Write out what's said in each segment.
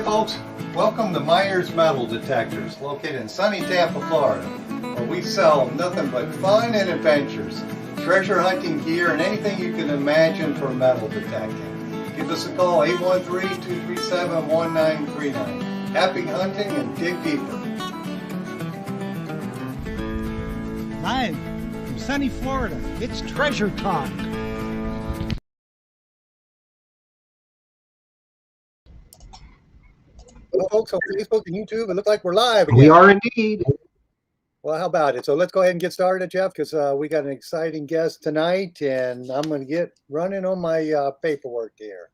folks, welcome to Myers Metal Detectors, located in sunny Tampa, Florida, where we sell nothing but fun and adventures, treasure hunting gear, and anything you can imagine for metal detecting. Give us a call, 813-237-1939. Happy hunting and dig deeper. Live from sunny Florida, it's Treasure Talk. Hello, folks, on Facebook and YouTube. It looks like we're live again. We are indeed. Well, how about it? So let's go ahead and get started, Jeff, because we got an exciting guest tonight, and I'm going to get running on my paperwork here.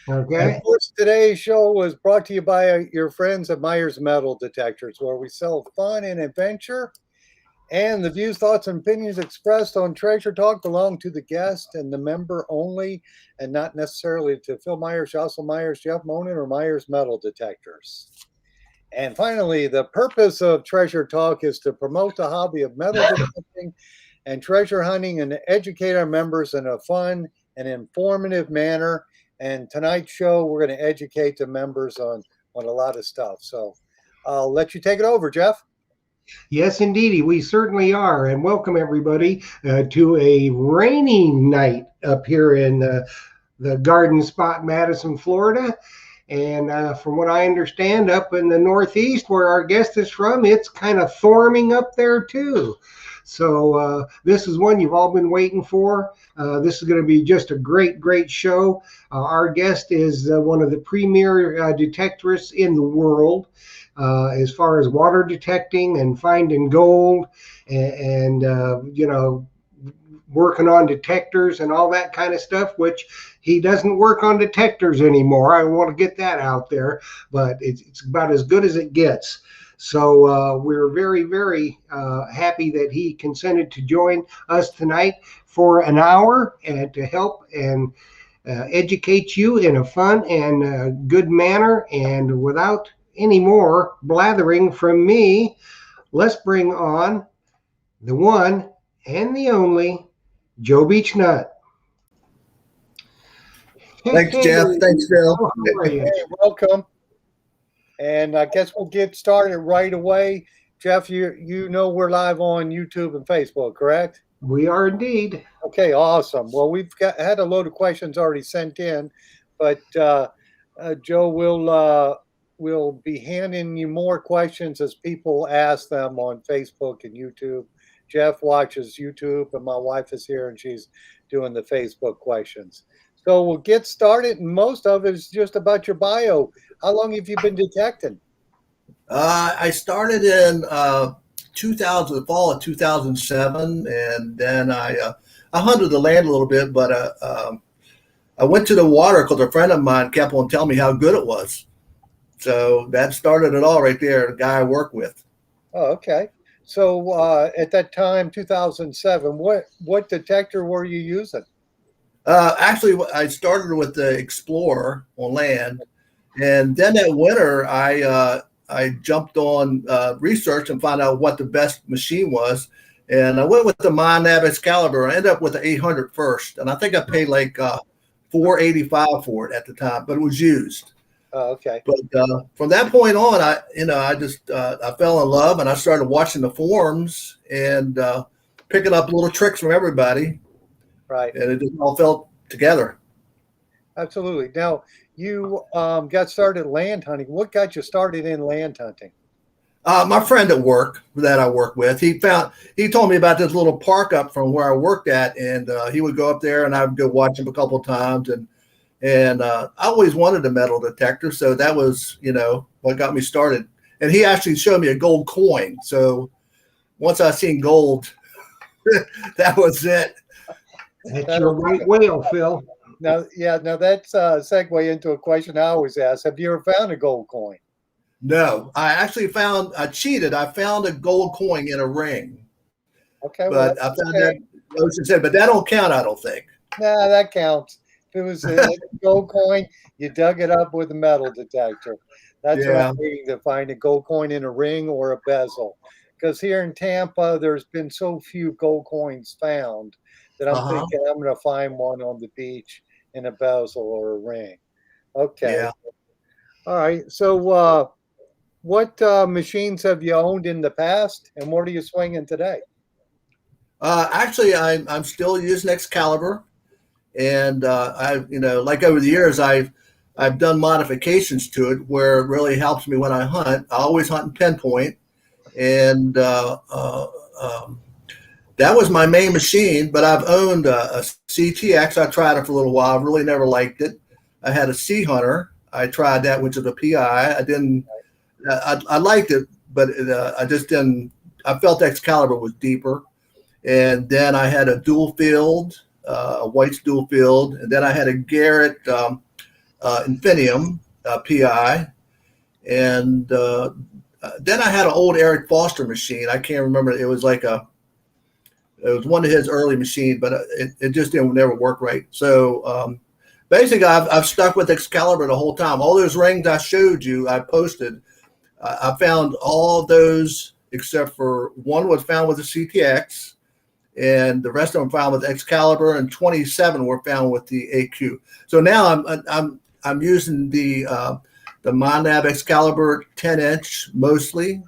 Okay. And of course, today's show was brought to you by your friends at Myers Metal Detectors, where we sell fun and adventure. And the views, thoughts, and opinions expressed on Treasure Talk belong to the guest and the member only, and not necessarily to Phil Myers, Jocelyn Myers, Jeff Monin, or Myers Metal Detectors. And finally, the purpose of Treasure Talk is to promote the hobby of metal detecting and treasure hunting and to educate our members in a fun and informative manner. And tonight's show, we're going to educate the members on a lot of stuff. So I'll let you take it over, Jeff. Yes, indeedy. We certainly are. And welcome, everybody, to a rainy night up here in the Garden Spot, Madison, Florida. And from what I understand, up in the Northeast, where our guest is from, it's kind of storming up there, too. So this is one you've all been waiting for. This is going to be just a great, great show. Our guest is one of the premier detectorists in the world. As far as water detecting and finding gold and you know, working on detectors and all that kind of stuff, which he doesn't work on detectors anymore. I want to get that out there, but it's about as good as it gets. So we're very, very happy that he consented to join us tonight for an hour and to help and educate you in a fun and good manner. And without any more blathering from me, let's bring on the one and the only Joe BEACHNUT. Thanks, Jeff. Thanks, Phil. Hey, welcome. And I guess we'll get started right away. Jeff, you know we're live on YouTube and Facebook, correct? We are indeed. Okay, awesome. Well, we've had a load of questions already sent in, but Joe we'll be handing you more questions as people ask them on Facebook and YouTube. Jeff watches YouTube, and my wife is here, and she's doing the Facebook questions. So we'll get started, and most of it is just about your bio. How long have you been detecting? I started in the fall of 2007, and then I hunted the land a little bit, but I went to the water because a friend of mine kept on telling me how good it was. So that started it all right there, the guy I work with. Oh, okay. So at that time, 2007, what detector were you using? Actually, I started with the Explorer on land, and then that winter I jumped on research and found out what the best machine was, and I went with the MyNav Excalibur. I ended up with the 800 first, and I think I paid like $485 for it at the time, but it was used. Oh, okay. But from that point on, I fell in love, and I started watching the forums and picking up little tricks from everybody. Right. And it just all fell together. Absolutely. Now, you got started land hunting. What got you started in land hunting? My friend at work that I work with, he told me about this little park up from where I worked at, and he would go up there, and I would go watch him a couple of times, and I always wanted a metal detector, so that was, what got me started. And he actually showed me a gold coin. So once I seen gold, that was it. That's your white whale, Phil. Now that's a segue into a question I always ask. Have you ever found a gold coin? No, I cheated. I found a gold coin in a ring. Okay. But I found that, Ocean said, but that don't count, I don't think. Nah, that counts. If it was a gold coin, you dug it up with a metal detector. That's what I'm needing to find, a gold coin in a ring or a bezel. Because here in Tampa, there's been so few gold coins found that I'm thinking I'm going to find one on the beach in a bezel or a ring. Okay. All right. So, what machines have you owned in the past, and what are you swinging today? Actually, I'm still using Excalibur, and like over the years, I've done modifications to it where it really helps me when I hunt. I always hunt in pinpoint, and that was my main machine. But I've owned a CTX. I tried it for a little while. Really never liked it. I had a Sea Hunter. I tried that, which is a PI. I didn't. I liked it, but I just didn't. I felt Excalibur was deeper. And then I had a dual field, a White's dual field, and then I had a Garrett Infinium PI, and then I had an old Eric Foster machine. I can't remember. It was it was one of his early machines, but it just didn't never work right. So basically, I've stuck with Excalibur the whole time. All those rings I showed you, I posted. I found all those except for one was found with the CTX. And the rest of them found with Excalibur, and 27 were found with the AQ. So now I'm using the Monab Excalibur 10-inch mostly,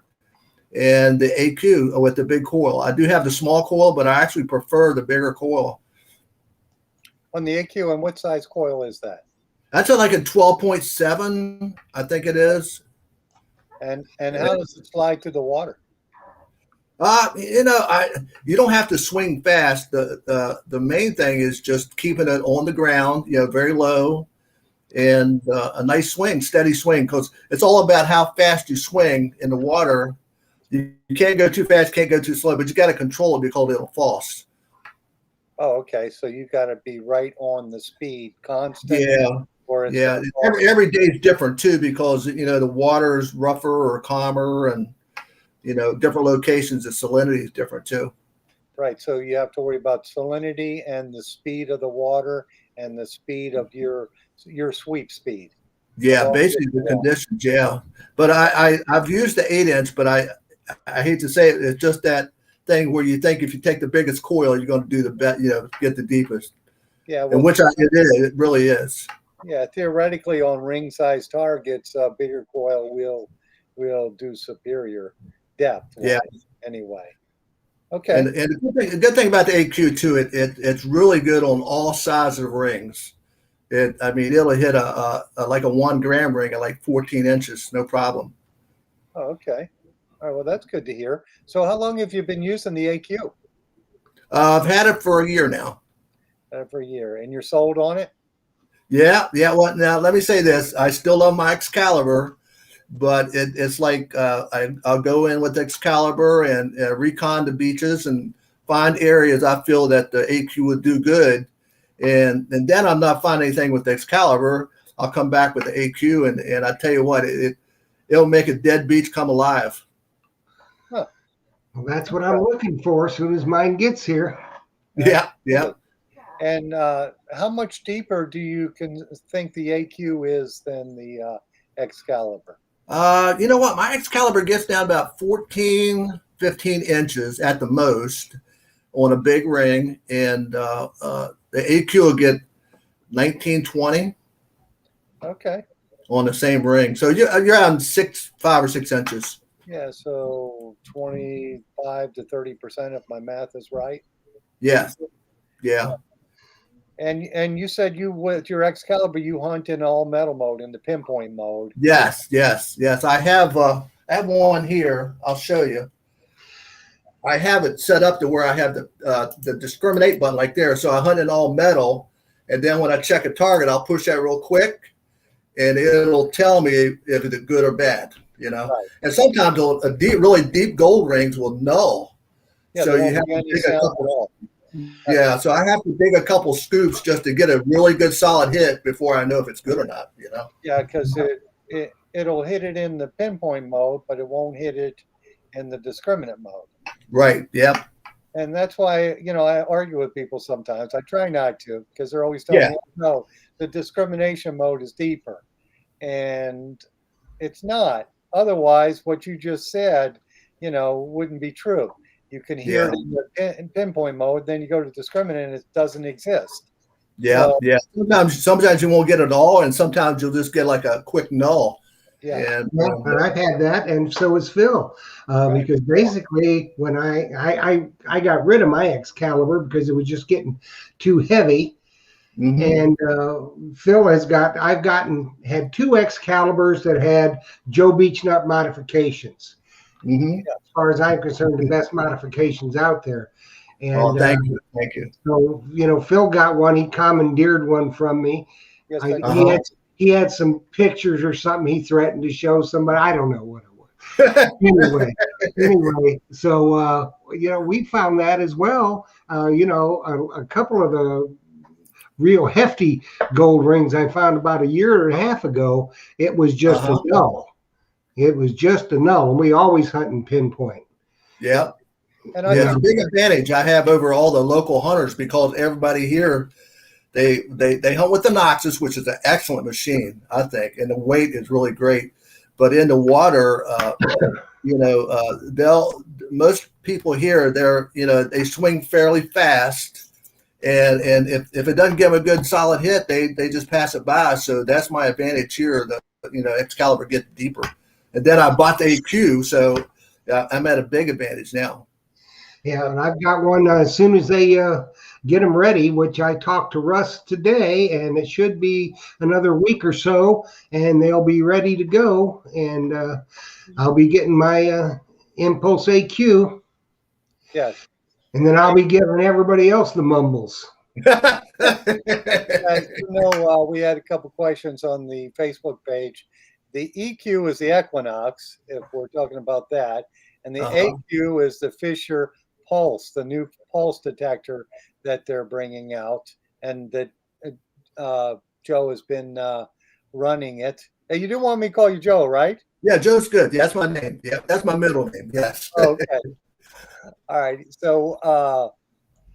and the AQ with the big coil. I do have the small coil, but I actually prefer the bigger coil. On the AQ, and what size coil is that? That's like a 12.7, I think it is. And how does it slide through the water? You don't have to swing fast. The main thing is just keeping it on the ground, very low, and a nice swing, steady swing, because it's all about how fast you swing in the water. You can't go too fast, can't go too slow, but you got to control it because it'll false. Oh, okay. So you got to be right on the speed, constant. Yeah. Or Yeah. Every day is different too, because the water is rougher or calmer, and different locations, the salinity is different too. Right. So you have to worry about salinity and the speed of the water and the speed of your sweep speed. Yeah, basically the conditions. Yeah, but I've used the 8-inch, but I hate to say it, it's just that thing where you think if you take the biggest coil, you're going to do the best, get the deepest. Yeah, well, and which it is. It really is. Yeah, theoretically, on ring-sized targets, bigger coil will do superior depth. Yeah. Anyway. Okay. And the good thing about the AQ too, it's really good on all sizes of rings. It'll hit a like a 1 gram ring at like 14 inches, no problem. Oh, okay. All right. Well, that's good to hear. So, how long have you been using the AQ? I've had it for a year now. For a year, and you're sold on it? Yeah. Well, now let me say this: I still love my Excalibur. But it's like I'll go in with Excalibur and recon the beaches and find areas I feel that the AQ would do good. And then I'm not finding anything with the Excalibur. I'll come back with the AQ, and I tell you what, it'll make a dead beach come alive. Huh. Well, that's what I'm looking for as soon as mine gets here. Yeah. And how much deeper do you think the AQ is than the Excalibur? You know what? My Excalibur gets down about 14, 15 inches at the most on a big ring, and the AQ will get 19, 20. Okay. On the same ring. So you're on 5 or 6 inches. Yeah, so 25 to 30% if my math is right. Yeah. Yeah. And you said with your Excalibur you hunt in all metal mode, in the pinpoint mode. Yes. I have one here. I'll show you. I have it set up to where I have the discriminate button like there. So I hunt in all metal, and then when I check a target, I'll push that real quick, and it'll tell me if it's good or bad. Right. And sometimes really deep gold rings will null. Yeah, so you have to dig a couple. Yeah, so I have to dig a couple scoops just to get a really good solid hit before I know if it's good or not. Yeah, because it'll hit it in the pinpoint mode, but it won't hit it in the discriminate mode. Right. Yep. And that's why I argue with people sometimes. I try not to, because they're always telling me, no, the discrimination mode is deeper, and it's not. Otherwise, what you just said, wouldn't be true. You can hear it in pinpoint mode, then you go to discriminate and it doesn't exist. Yeah. Sometimes you won't get it all, and sometimes you'll just get like a quick null. Yeah. And Yeah, and I've had that, and so has Phil. Right. Because basically, when I got rid of my Excalibur because it was just getting too heavy, mhm, and Phil had two Excaliburs that had Joe Beachnut modifications. mhm. As far as I'm concerned, the best modifications out there. Oh, And thank you. so, Phil got one. He commandeered one from me. Yes, I, I he do. had he had some pictures or something he threatened to show somebody. I don't know what it was. Anyway, so we found that as well. A couple of the real hefty gold rings I found about a year and a half ago. It was just a Uh-huh. null. It was just a null, and we always hunt and pinpoint. Yeah. And I Yeah, it's think a big advantage I have over all the local hunters because everybody here they hunt with the Noxus, which is an excellent machine, I think, and the weight is really great. But in the water, they'll most people here they swing fairly fast, and if it doesn't give them a good solid hit, they just pass it by. So that's my advantage here. Excalibur gets deeper, and then I bought the AQ, so I'm at a big advantage now. Yeah, and I've got one as soon as they get them ready, which I talked to Russ today, and it should be another week or so, and they'll be ready to go. And I'll be getting my Impulse AQ, yes. and then I'll be giving everybody else the mumbles. We had a couple questions on the Facebook page. The EQ is the Equinox, if we're talking about that, and the AQ is the Fisher Pulse, the new pulse detector that they're bringing out, and that Joe has been running it. Hey, you do want me to call you Joe, right? Yeah, Joe's good. Yeah, that's my name. Yeah, that's my middle name. Yes. Okay. All right. So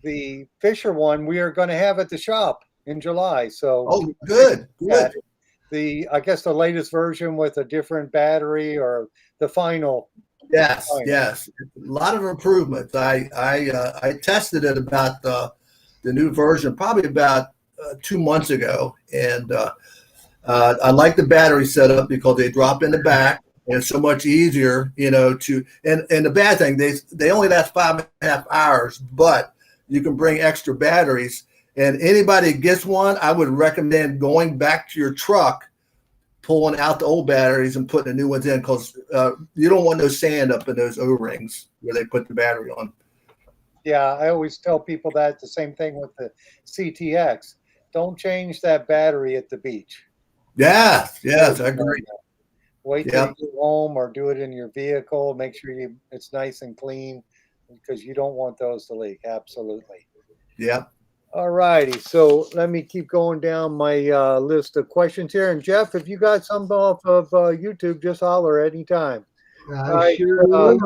the Fisher one we are going to have at the shop in July. So Oh, good. I guess the latest version with a different battery or the final. Yes. A lot of improvements. I tested it about the new version probably about 2 months ago, and I like the battery setup because they drop in the back, and it's so much easier, to. And the bad thing, they only last 5.5 hours, but you can bring extra batteries. And anybody that gets one, I would recommend going back to your truck, pulling out the old batteries and putting the new ones in, because you don't want no sand up in those O-rings where they put the battery on. Yeah, I always tell people that the same thing with the CTX. Don't change that battery at the beach. Yes, I agree. Wait till you get home or do it in your vehicle. Make sure it's nice and clean, because you don't want those to leak. Absolutely. Yeah. All righty. So let me keep going down my list of questions here. And Jeff, if you got something off of YouTube, just holler anytime. I sure will.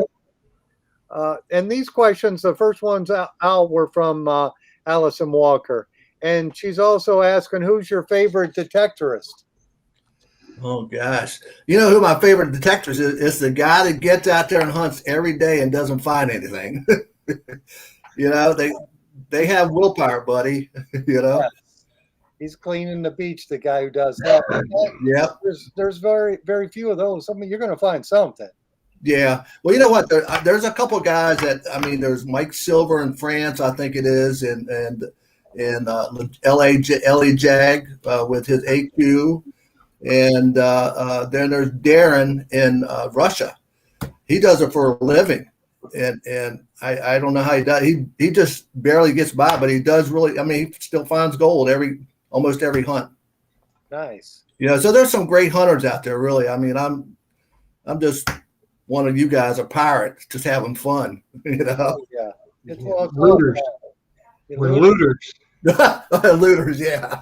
And these questions, the first ones out were from Allison Walker. And she's also asking, who's your favorite detectorist? Oh, gosh. You know who my favorite detectorist is? It's the guy that gets out there and hunts every day and doesn't find anything. They have willpower, buddy. Yes. He's cleaning the beach, the guy who does that. Yeah. There's very, very few of those. You're going to find something. Yeah. Well, you know what? There's a couple guys there's Mike Silver in France, I think it is, and LA Jag with his AQ. And then there's Darren in Russia. He does it for a living. And I don't know how he does. He just barely gets by, but he does really. He still finds gold almost every hunt. Nice. So there's some great hunters out there. Really, I'm just one of you guys, a pirate, just having fun. Oh, yeah. It's Looters. We're looters. Looters, yeah.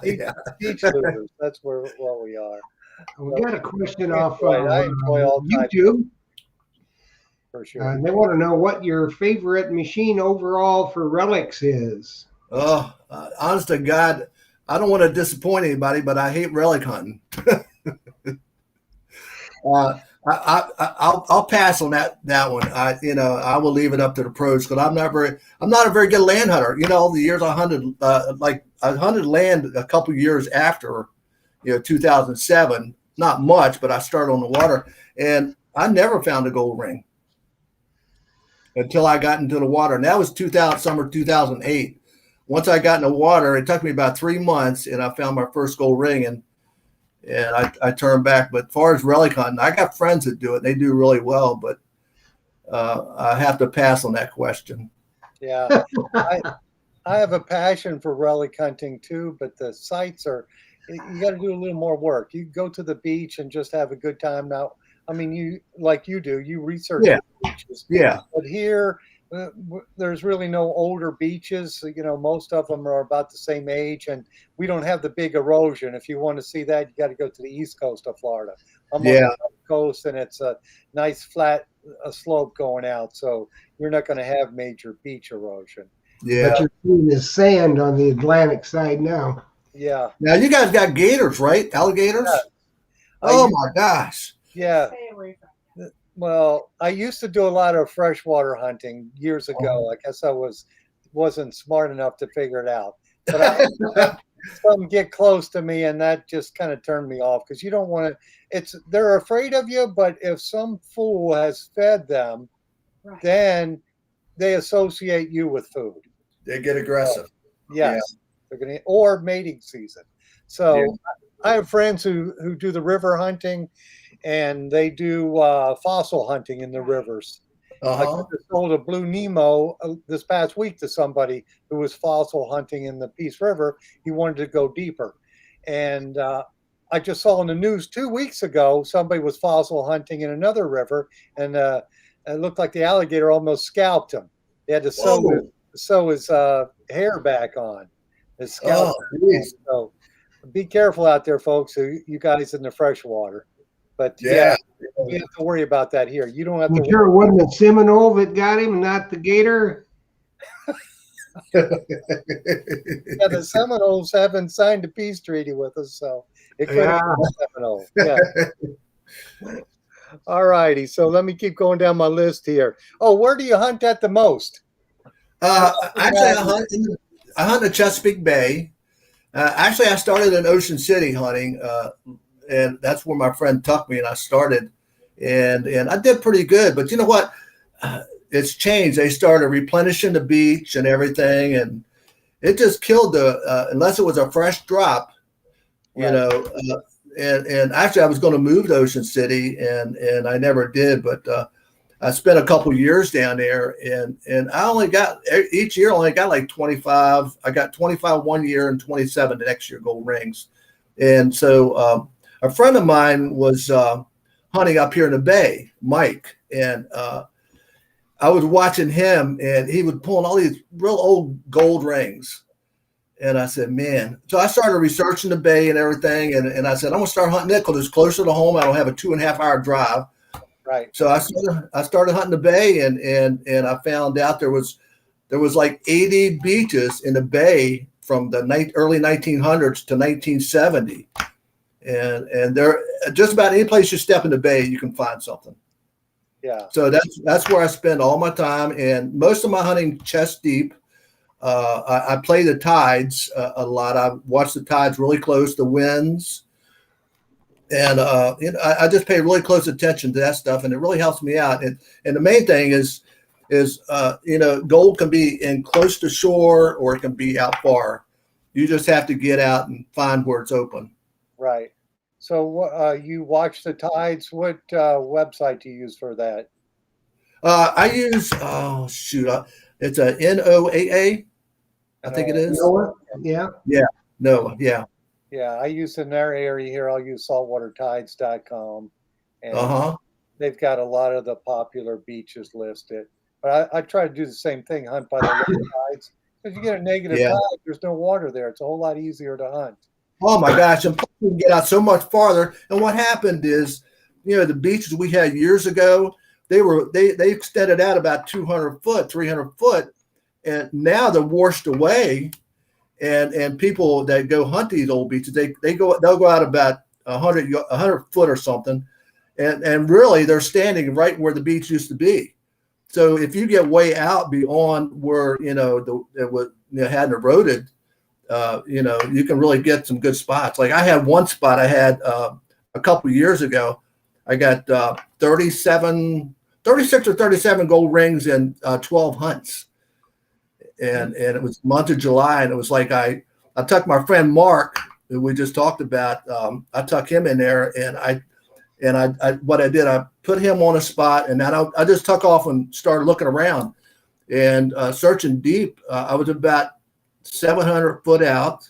Beach looters. That's what we are. We got a question off I enjoy all YouTube. For sure. They want to know what your favorite machine overall for relics is. Oh, honest to God, I don't want to disappoint anybody, but I hate relic hunting. I'll pass on that one. I will leave it up to the pros, because I'm not a very good land hunter. All the years I hunted, I hunted land a couple years after, 2007, not much, but I started on the water, and I never found a gold ring until I got into the water. And that was summer 2008. Once I got in the water, it took me about 3 months, and I found my first gold ring, and I turned back. But as far as relic hunting, I got friends that do it. They do really well, but I have to pass on that question. Yeah, I have a passion for relic hunting too, but the sites are, you got to do a little more work. You go to the beach and just have a good time. Now, I mean, you like you do, you research Yeah. the beaches. Yeah. But here, there's really no older beaches. You know, most of them are about the same age, and we don't have the big erosion. If you want to see that, you got to go to the east coast of Florida. I'm on the west coast, and it's a nice flat slope going out, so you're not going to have major beach erosion. Yeah. But you're seeing the sand on the Atlantic side now. Yeah. Now you guys got gators, right? Alligators? Yeah. Oh my gosh. Yeah. Stay away from it. Well, I used to do a lot of freshwater hunting years ago. I guess I wasn't smart enough to figure it out. But some get close to me, and that just kind of turned me off, because you don't want to. They're afraid of you, but if some fool has fed them, Right. then they associate you with food. They get aggressive. Yes, they're gonna, or mating season. So Yeah. I have friends who do the river hunting, and they do fossil hunting in the rivers. I just sold a blue Nemo this past week to somebody who was fossil hunting in the Peace River. He wanted to go deeper. And I just saw in the news 2 weeks ago, somebody was fossil hunting in another river, and it looked like the alligator almost scalped him. They had to sew his hair back on, his scalp. So be careful out there, folks, you guys in the freshwater. But yeah, you have to worry about that here. You don't have to. I'm sure it wasn't the Seminole that got him, not the gator. Yeah, the Seminoles haven't signed a peace treaty with us, so it could have been the Seminoles. Yeah. All righty. So let me keep going down my list here. Oh, where do you hunt at the most? Actually, I hunt in Chesapeake Bay. Actually, I started in Ocean City hunting, and that's where my friend took me, and I started, and I did pretty good. But you know what? It's changed. They started replenishing the beach and everything, and it just killed unless it was a fresh drop, you know. And actually, I was going to move to Ocean City, and I never did. But I spent a couple years down there, and I only got each year only got like 25. I got 25 one year and 27 the next year gold rings, and so a friend of mine was hunting up here in the Bay, Mike, and I was watching him, and he was pulling all these real old gold rings. And I said, man. So I started researching the Bay and everything, and I said, I'm going to start hunting it because it's closer to home. I don't have a 2.5 hour drive. Right. So I started hunting the Bay, and I found out there was like 80 beaches in the Bay from the early 1900s to 1970. And there, just about any place you step in the Bay, you can find something. Yeah. So that's where I spend all my time, and most of my hunting chest deep. I play the tides a lot. I watch the tides really close, the winds, and I just pay really close attention to that stuff, and it really helps me out. And the main thing is gold can be in close to shore or it can be out far. You just have to get out and find where it's open. Right. So you watch the tides. What website do you use for that? I use it's a NOAA. I think it is. NOAA? Yeah. NOAA. Yeah. Yeah, I use in our area here. I'll use saltwatertides.com, and they've got a lot of the popular beaches listed. But I try to do the same thing, hunt by the low tides. If you get a negative tide, there's no water there. It's a whole lot easier to hunt. Oh my gosh! And you can get out so much farther. And what happened is, the beaches we had years ago, they extended out about 200 foot, 300 foot, and now they're washed away. And people that go hunt these old beaches, they'll go out about 100 foot or something, and really they're standing right where the beach used to be. So if you get way out beyond where it hadn't eroded, you can really get some good spots. Like I had one spot, I had a couple of years ago. I got 36 or 37 gold rings in 12 hunts. And it was the month of July, and it was like I tucked my friend Mark, who we just talked about. I tucked him in there, and I what I did, I put him on a spot, and then I just took off and started looking around and searching deep. I was about 700 foot out,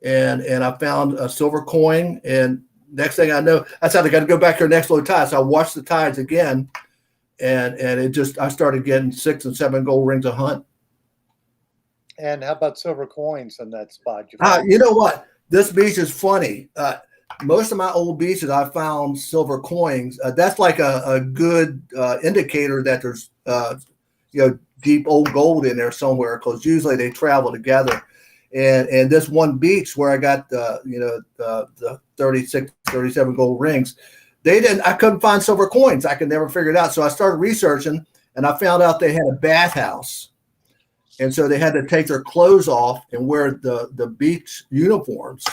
and I found a silver coin. And next thing I know, I said I got to go back here next low tide. So I watched the tides again, and I started getting 6 and 7 gold rings a hunt. And how about silver coins in that spot? You know what? This beach is funny. Most of my old beaches, I found silver coins. That's like a good indicator that there's deep old gold in there somewhere, because usually they travel together. And this one beach where I got the 36, 37 gold rings, I couldn't find silver coins. I could never figure it out. So I started researching, and I found out they had a bathhouse. And so they had to take their clothes off and wear the beach uniforms.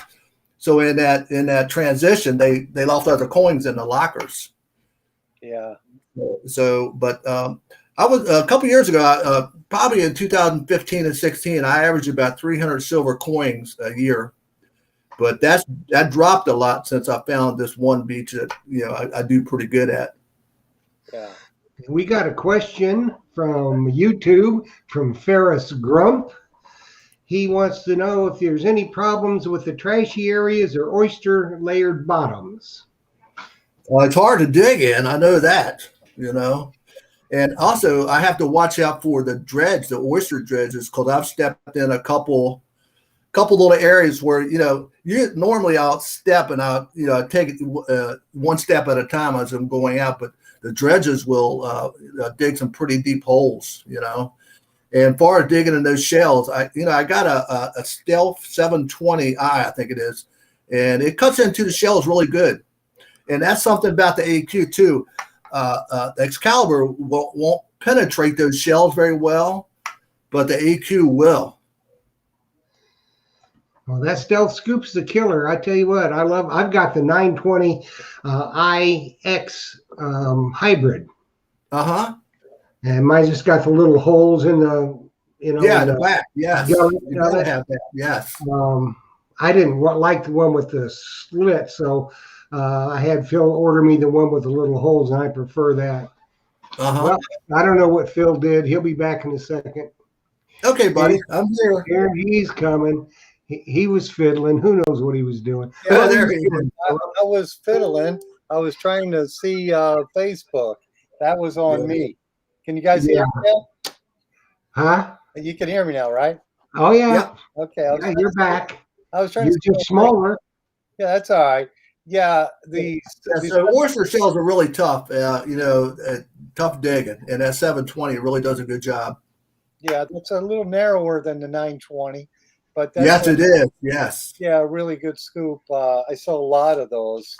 So in that transition, they left out their coins in the lockers. Yeah. So, but I was a couple years ago, probably in 2015 and 16, I averaged about 300 silver coins a year. But that dropped a lot since I found this one beach that I do pretty good at. Yeah. We got a question from YouTube from Ferris Grump. He wants to know if there's any problems with the trashy areas or oyster layered bottoms. Well, it's hard to dig in. I know that, And also, I have to watch out for the dredge, the oyster dredges, because I've stepped in a couple little areas where normally I'll step and I'll take it one step at a time as I'm going out, but the dredges will dig some pretty deep holes, And far as digging in those shells, I got a Stealth 720i, I think it is, and it cuts into the shells really good. And that's something about the AQ too. The Excalibur won't penetrate those shells very well, but the AQ will. Well, that Stealth Scoop's the killer. I tell you what, I've got the 920 IX hybrid. And mine just got the little holes in the, the back. Yes. You gotta have that. Yes. I didn't like the one with the slit, so I had Phil order me the one with the little holes, and I prefer that. Well, I don't know what Phil did. He'll be back in a second. Okay, buddy. I'm here. Here he's coming. He was fiddling. Who knows what he was doing? Yeah, there he is. I was fiddling. I was trying to see Facebook. That was on me. Can you guys hear me now? Huh? You can hear me now, right? Oh, yeah. Okay. You're back. I was trying You're to just smaller. Yeah, that's all right. Yeah. So oyster shells are really tough, tough digging. And that 720 really does a good job. Yeah, that's a little narrower than the 920. But yes, it is. Yes. Yeah, a really good scoop. I saw a lot of those.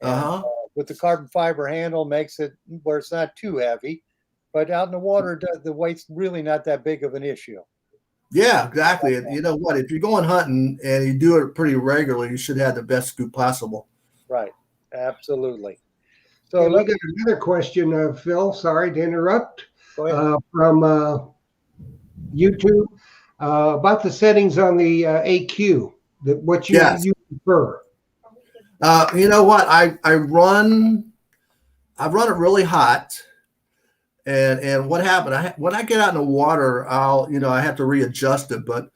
And, with the carbon fiber handle, makes it where it's not too heavy. But out in the water, the weight's really not that big of an issue. Yeah, exactly. And you know what? If you're going hunting and you do it pretty regularly, you should have the best scoop possible. Right. Absolutely. So we got another question, Phil. Sorry to interrupt. From YouTube. About the settings on the AQ, what you prefer. You know what? I run it really hot, and what happened? When I get out in the water, I have to readjust it, but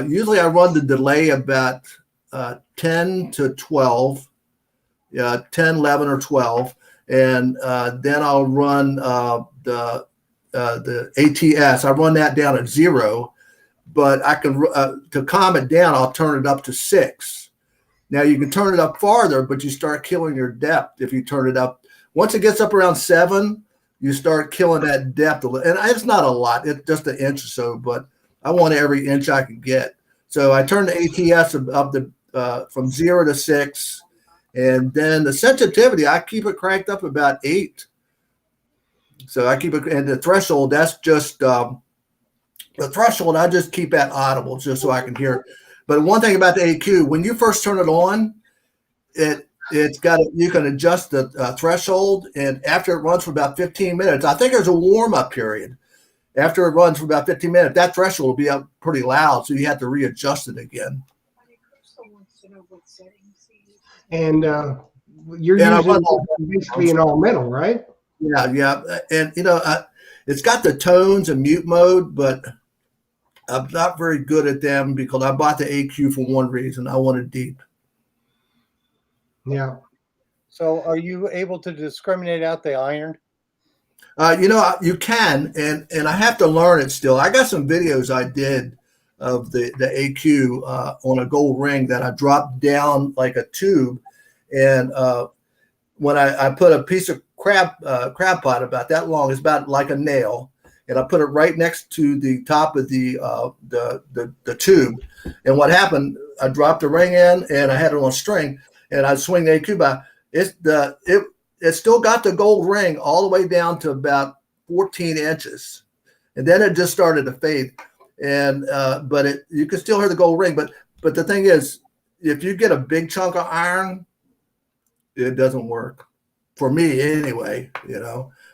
usually I run the delay about 10 to 12, 10, 11, or 12, and then I'll run the ATS. I run that down at 0. But I can, to calm it down, I'll turn it up to 6. Now you can turn it up farther, but you start killing your depth if you turn it up. Once it gets up around 7, you start killing that depth a little. And it's not a lot; it's just an inch or so. But I want every inch I can get. So I turn the ATS up from 0 to 6, and then the sensitivity I keep it cranked up about 8. So I keep it, and the threshold that's just. The threshold, I just keep at audible just so I can hear it. But one thing about the AQ, when you first turn it on, it it's got you can adjust the threshold, and after it runs for about 15 minutes, I think there's a warm up period. After it runs for about 15 minutes, that threshold will be up pretty loud, so you have to readjust it again. And you're And I using run all basically an all metal, right? yeah, and it's got the tones and mute mode, but I'm not very good at them because I bought the AQ for one reason: I wanted deep. Yeah. So are you able to discriminate out the iron? You can, and I have to learn it still. I got some videos I did of the AQ on a gold ring that I dropped down like a tube, and when I put a piece of crab pot about that long, it's about like a nail, and I put it right next to the top of the tube. And what happened? I dropped the ring in, and I had it on a string, and I swing the AQ by. It still got the gold ring all the way down to about 14 inches, and then it just started to fade. And but you can still hear the gold ring. But the thing is, if you get a big chunk of iron, it doesn't work for me anyway.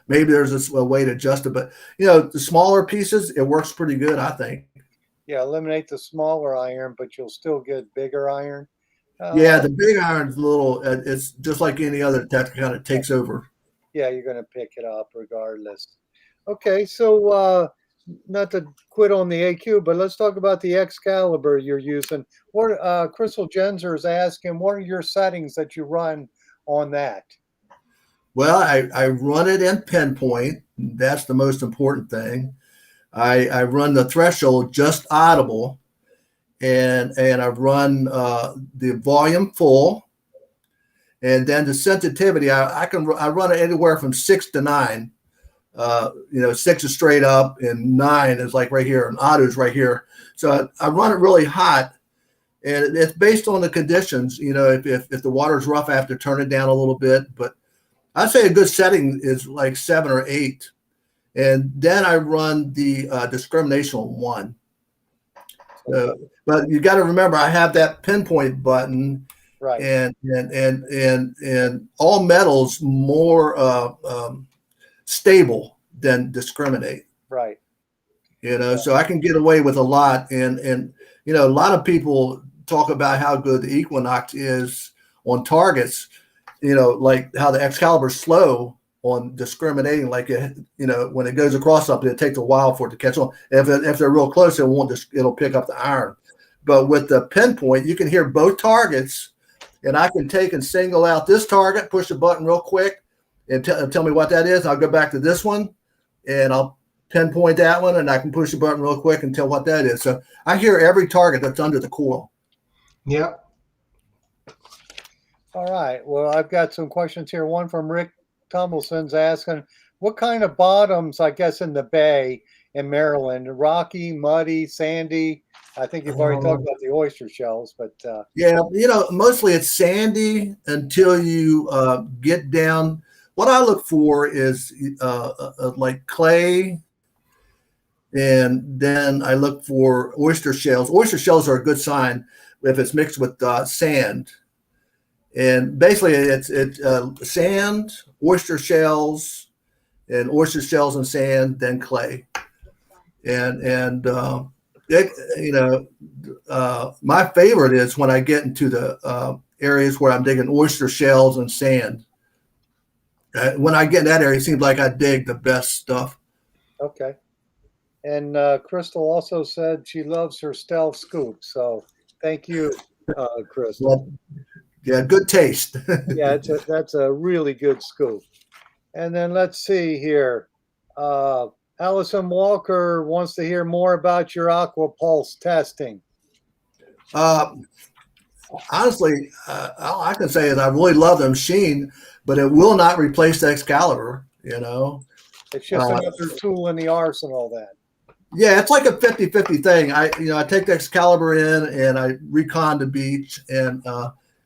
Maybe there's a way to adjust it, but the smaller pieces, it works pretty good, I think. Yeah, eliminate the smaller iron, but you'll still get bigger iron. Yeah, the big iron's a little. It's just like any other detector, kind of takes over. Yeah, you're going to pick it up regardless. Okay, so not to quit on the AQ, but let's talk about the Excalibur you're using. What Crystal Genzer is asking, what are your settings that you run on that? Well, I run it in pinpoint. That's the most important thing. I run the threshold just audible, and I run the volume full, and then the sensitivity. I run it anywhere from 6 to 9. 6 is straight up, and 9 is like right here, and auto is right here. So I run it really hot, and it's based on the conditions. If the water's rough, I have to turn it down a little bit. But I'd say a good setting is like 7 or 8, and then I run the discrimination on 1. But you got to remember, I have that pinpoint button, right? And all metals more stable than discriminate, right? So I can get away with a lot, and a lot of people talk about how good the Equinox is on targets, like how the Excalibur's slow on discriminating, like when it goes across something, it takes a while for it to catch on. If they're real close, it'll pick up the iron. But with the pinpoint, you can hear both targets, and I can take and single out this target, push the button real quick, and tell me what that is. I'll go back to this one, and I'll pinpoint that one, and I can push the button real quick and tell what that is. So I hear every target that's under the coil. Yep. All right. Well, I've got some questions here. One from Rick Tumbleson's asking, what kind of bottoms, I guess, in the bay in Maryland? Rocky, muddy, sandy? I think you've already talked about the oyster shells, but yeah, mostly it's sandy until you get down. What I look for is like clay, and then I look for oyster shells. Oyster shells are a good sign if it's mixed with sand. And basically, it's sand, oyster shells, and sand, then clay. And my favorite is when I get into the areas where I'm digging oyster shells and sand. When I get in that area, it seems like I dig the best stuff. Okay. And Crystal also said she loves her stealth scoop. So thank you, Crystal. Well, yeah, good taste. Yeah, that's a really good scoop. And then let's see here. Allison Walker wants to hear more about your Aqua Pulse testing. Honestly, all I can say is I really love the machine, but it will not replace the Excalibur. It's just another tool in the arsenal then. Yeah, it's like a 50-50 thing. I take the Excalibur in and I recon the beach, and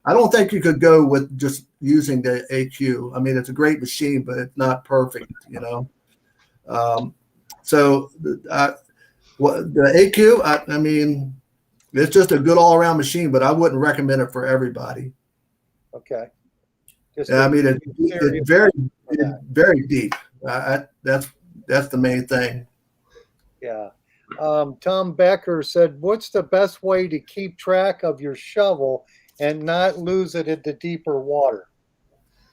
I don't think you could go with just using the AQ. I mean, it's a great machine, but it's not perfect, So the AQ, I mean, it's just a good all-around machine, but I wouldn't recommend it for everybody. Okay. Just Yeah, I mean, serious it's very, for that. very deep. That's the main thing. Yeah. Tom Becker said, "What's the best way to keep track of your shovel and not lose it into deeper water?"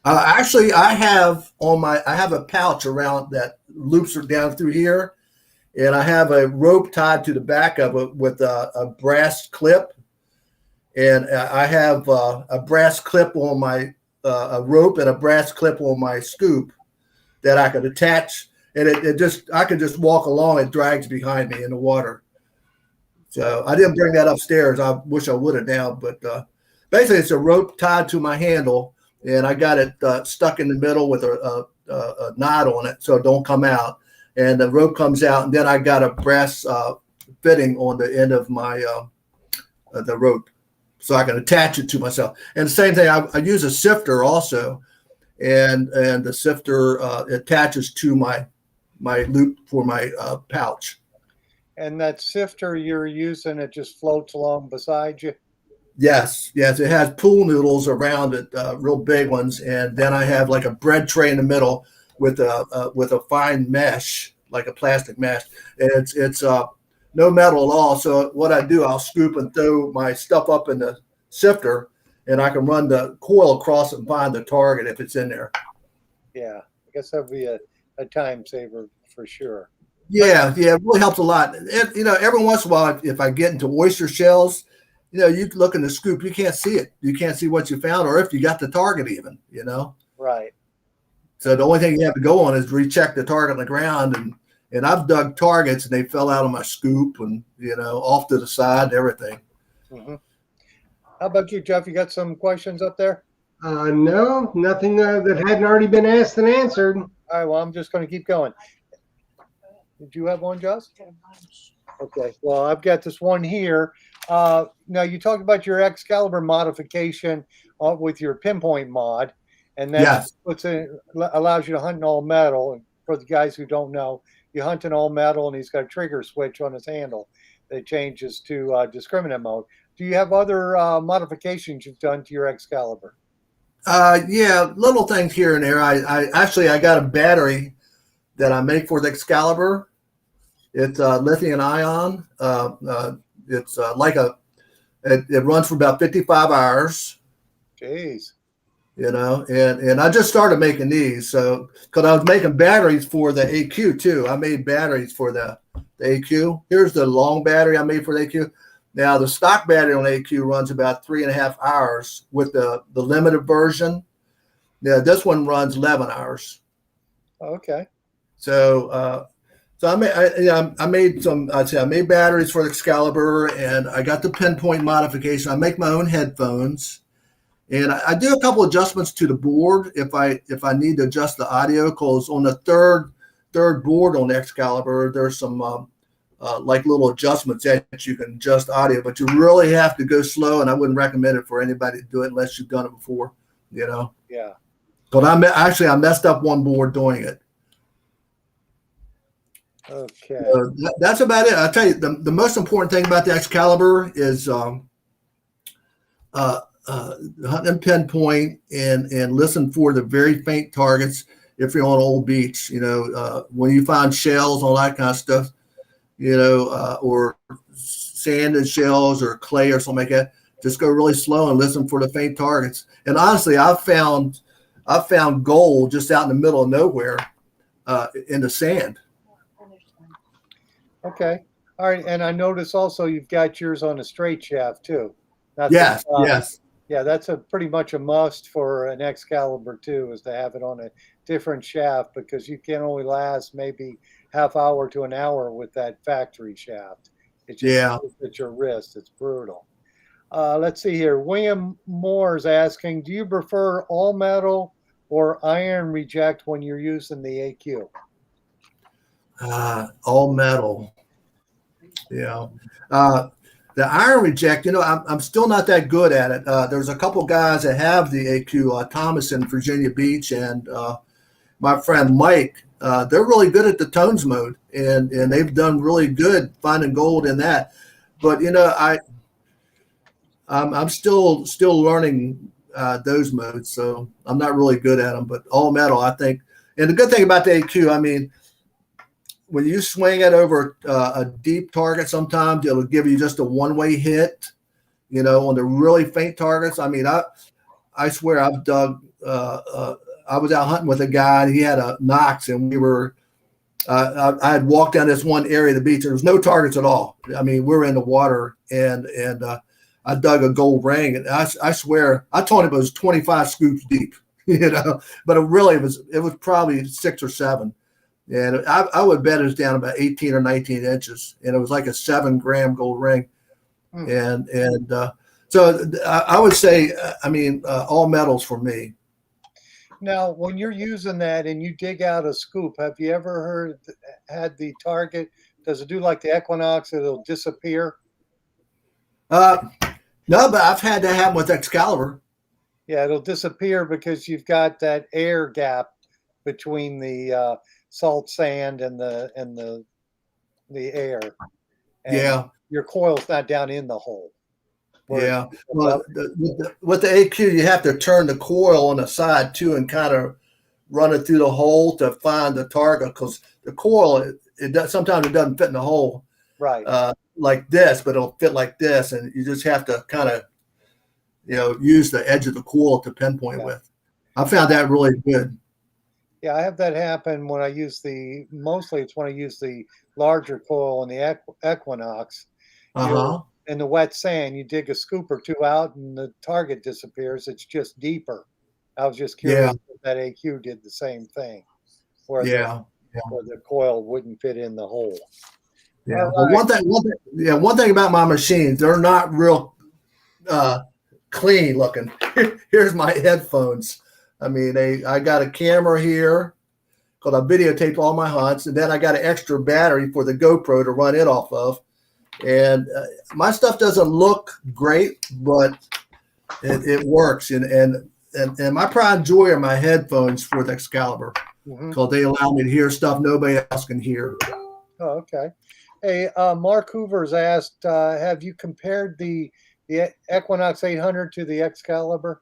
Actually, I have a pouch around that loops are down through here, and I have a rope tied to the back of it with a brass clip, and I have a brass clip on my a rope and a brass clip on my scoop that I could attach, and it just I could just walk along. It drags behind me in the water. So I didn't bring that upstairs. I wish I would have now, but basically it's a rope tied to my handle, and I got it stuck in the middle with a knot on it so it don't come out. And the rope comes out, and then I got a brass fitting on the end of my the rope, so I can attach it to myself. And the same thing, I use a sifter also, and the sifter attaches to my loop for my pouch. And that sifter you're using, it just floats along beside you. Yes, yes, it has pool noodles around it, real big ones, and then I have like a bread tray in the middle with a fine mesh, like a plastic mesh, and it's no metal at all. So what I do, I'll scoop and throw my stuff up in the sifter, and I can run the coil across it and find the target if it's in there. Yeah, I guess that'd be a time saver for sure. Yeah, yeah, it really helps a lot. Every once in a while, if I get into oyster shells, you look in the scoop, you can't see it. You can't see what you found, or if you got the target even. Right. So the only thing you have to go on is recheck the target on the ground, and I've dug targets and they fell out of my scoop and off to the side and everything. Mm-hmm. How about you, Jeff? You got some questions up there? No, nothing that hadn't already been asked and answered. All right. Well, I'm just going to keep going. Did you have one, Joss? Okay. Well, I've got this one here. Now, you talked about your Excalibur modification with your pinpoint mod, and that allows you to hunt in all metal. And for the guys who don't know, you hunt in all metal, and he's got a trigger switch on his handle that changes to discriminate mode. Do you have other modifications you've done to your Excalibur? Yeah, little things here and there. I got a battery that I make for the Excalibur. It's lithium ion. It's it runs for about 55 hours. Jeez. And I just started making these. So, because I was making batteries for the AQ too. I made batteries for the AQ. Here's the long battery I made for the AQ. Now, the stock battery on AQ runs about 3.5 hours with the limited version. Yeah, this one runs 11 hours. Okay. So, I made batteries for the Excalibur, and I got the pinpoint modification. I make my own headphones, and I do a couple adjustments to the board if I need to adjust the audio. Because on the third board on the Excalibur, there's some like little adjustments that you can adjust audio, but you really have to go slow, and I wouldn't recommend it for anybody to do it unless you've done it before. Yeah. But I messed up one board doing it. Okay. That's about it. I'll tell you, the most important thing about the Excalibur is hunt and pinpoint and listen for the very faint targets if you're on an old beach. When you find shells, all that kind of stuff, or sand and shells or clay or something like that, just go really slow and listen for the faint targets. And honestly, I've found gold just out in the middle of nowhere in the sand. Okay. All right. And I notice also you've got yours on a straight shaft too. Yes. Yeah, that's a pretty much a must for an Excalibur too, is to have it on a different shaft, because you can only last maybe half hour to an hour with that factory shaft. It's just at your wrist. It's brutal. Let's see here. William Moore is asking, do you prefer all metal or iron reject when you're using the AQ? All metal. The iron reject, I'm still not that good at it. There's a couple guys that have the AQ, Thomas in Virginia Beach, and my friend Mike. They're really good at the tones mode, and they've done really good finding gold in that. But I'm still learning those modes, so I'm not really good at them. But all metal, I think. And the good thing about the AQ, I mean, when you swing it over a deep target, sometimes it'll give you just a one-way hit. You know, on the really faint targets. I mean, I swear I've dug. I was out hunting with a guy, and he had a Knox, and we were. I had walked down this one area of the beach. There was no targets at all. I mean, we were in the water, and I dug a gold ring, and I swear I told him it was 25 scoops deep, you know, but it was probably 6 or 7, and I would bet it was down about 18 or 19 inches, and it was like a 7-gram gold ring, and so I would say, I mean, all metals for me. Now, when you're using that and you dig out a scoop, have you ever had the target? Does it do like the Equinox? It'll disappear. No, but I've had that happen with Excalibur. Yeah, it'll disappear because you've got that air gap between the salt sand and the air. And yeah, your coil's not down in the hole. Yeah. Well, with the AQ, you have to turn the coil on the side too, and kind of run it through the hole to find the target, because the coil sometimes it doesn't fit in the hole, right? Like this, but it'll fit like this, and you just have to kind of, use the edge of the coil to pinpoint with. I found that really good. Yeah, I have that happen when I use mostly it's when I use the larger coil on the Equinox. In the wet sand, you dig a scoop or two out and the target disappears. It's just deeper. I was just curious if that AQ did the same thing, where the coil wouldn't fit in the hole. Yeah. Right. Well, one thing about my machines, they're not real clean looking. Here's my headphones. I mean, I got a camera here because I videotaped all my hunts, and then I got an extra battery for the GoPro to run it off of. And my stuff doesn't look great, but it works. And my pride and joy are my headphones for the Excalibur, because they allow me to hear stuff nobody else can hear. Oh, okay. Hey, Mark Hoover's asked, have you compared the Equinox 800 to the Excalibur?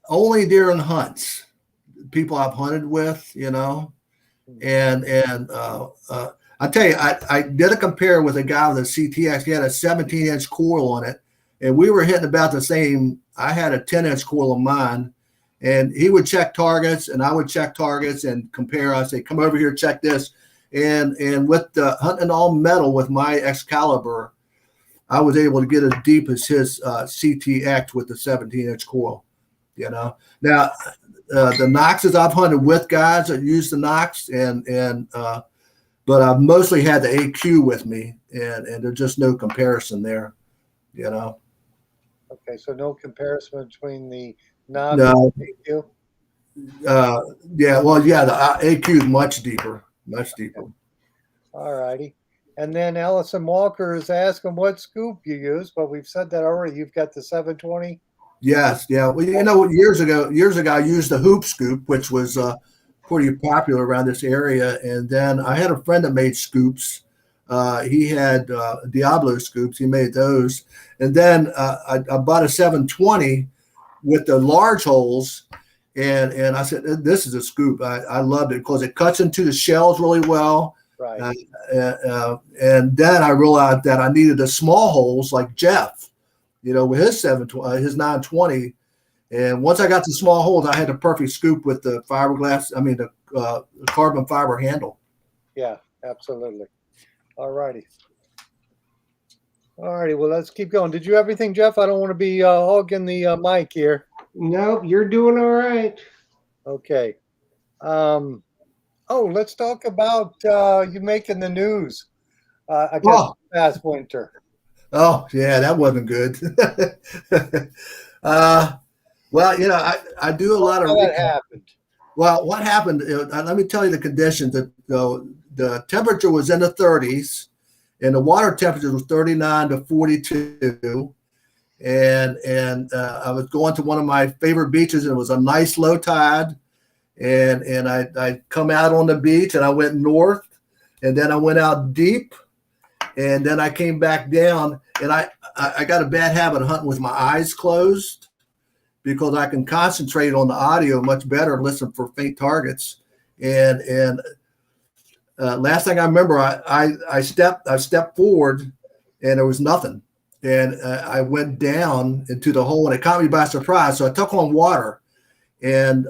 Only during hunts, people I've hunted with, and I tell you, I did a compare with a guy with a CTX. He had a 17-inch coil on it, and we were hitting about the same. I had a 10-inch coil on mine, and he would check targets, and I would check targets and compare. I say, come over here, check this. And with the hunting all metal with my Excalibur, I was able to get as deep as his CTX with the 17-inch coil. Now the Knoxes I've hunted with guys that use the Knox, but I've mostly had the AQ with me, and there's just no comparison there, Okay, so no comparison between the Knox and the AQ? The AQ is much deeper. All righty. And then Allison Walker is asking what scoop you use, but we've said that already. You've got the 720? Yes, yeah. Well, years ago, I used the hoop scoop, which was pretty popular around this area. And then I had a friend that made scoops. He had Diablo scoops. He made those. And then I bought a 720 with the large holes. And I said, this is a scoop. I loved it because it cuts into the shells really well. Right. And then I realized that I needed the small holes like Jeff, with his 720, his 920. And once I got the small holes, I had the perfect scoop with the the carbon fiber handle. Yeah, absolutely. All righty. Well, let's keep going. Did you have anything, Jeff? I don't want to be hogging the mic here. Nope, you're doing all right. Okay. Let's talk about you making the news. I guess past winter. Oh, yeah, that wasn't good. Well, I do a lot of. What happened? Well, what happened? Let me tell you the conditions. The temperature was in the 30s, and the water temperature was 39 to 42. And I was going to one of my favorite beaches, and it was a nice low tide. And I come out on the beach, and I went north, and then I went out deep, and then I came back down, and I got a bad habit of hunting with my eyes closed because I can concentrate on the audio much better and listen for faint targets. And last thing I remember, I stepped forward and there was nothing. And I went down into the hole and it caught me by surprise. So I took on water. And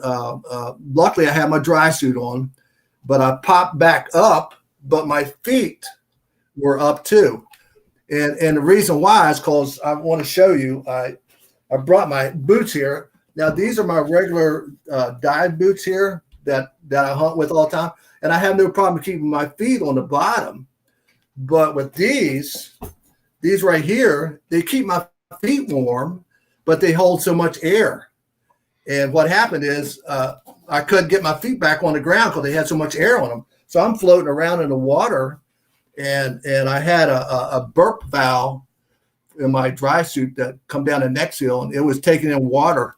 luckily I had my dry suit on, but I popped back up, but my feet were up too. And the reason why is because I want to show you, I brought my boots here. Now, these are my regular dive boots here that I hunt with all the time. And I have no problem keeping my feet on the bottom. But with these right here, they keep my feet warm, but they hold so much air. And what happened is I couldn't get my feet back on the ground because they had so much air on them. So I'm floating around in the water, and I had a burp valve in my dry suit that come down the neck seal, and it was taking in water.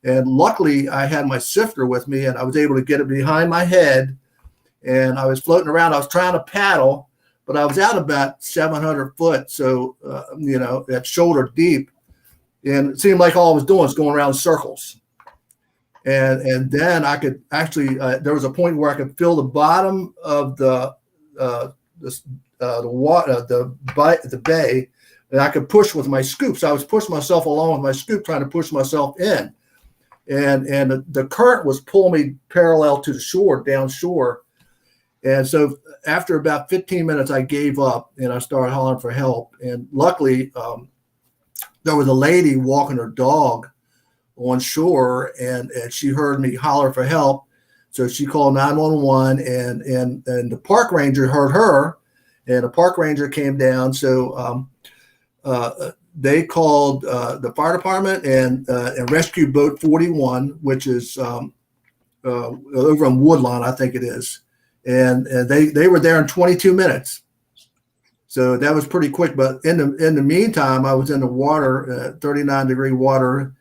And luckily, I had my sifter with me, and I was able to get it behind my head. And I was floating around. I was trying to paddle, but I was out about 700 foot, so at shoulder deep. And it seemed like all I was doing was going around in circles. And then I could actually there was a point where I could feel the bottom of the water, the bay, and I could push with my scoop. So I was pushing myself along with my scoop, trying to push myself in. And the current was pulling me parallel to the shore, down shore. And so after about 15 minutes, I gave up and I started hollering for help. And luckily, there was a lady walking her dog on shore, and she heard me holler for help. So she called 911, and the park ranger heard her, and the park ranger came down. So they called the fire department and rescue boat 41, which is over in Woodlawn, I think it is. And they were there in 22 minutes. So that was pretty quick. But in the meantime, I was in the water, 39-degree water,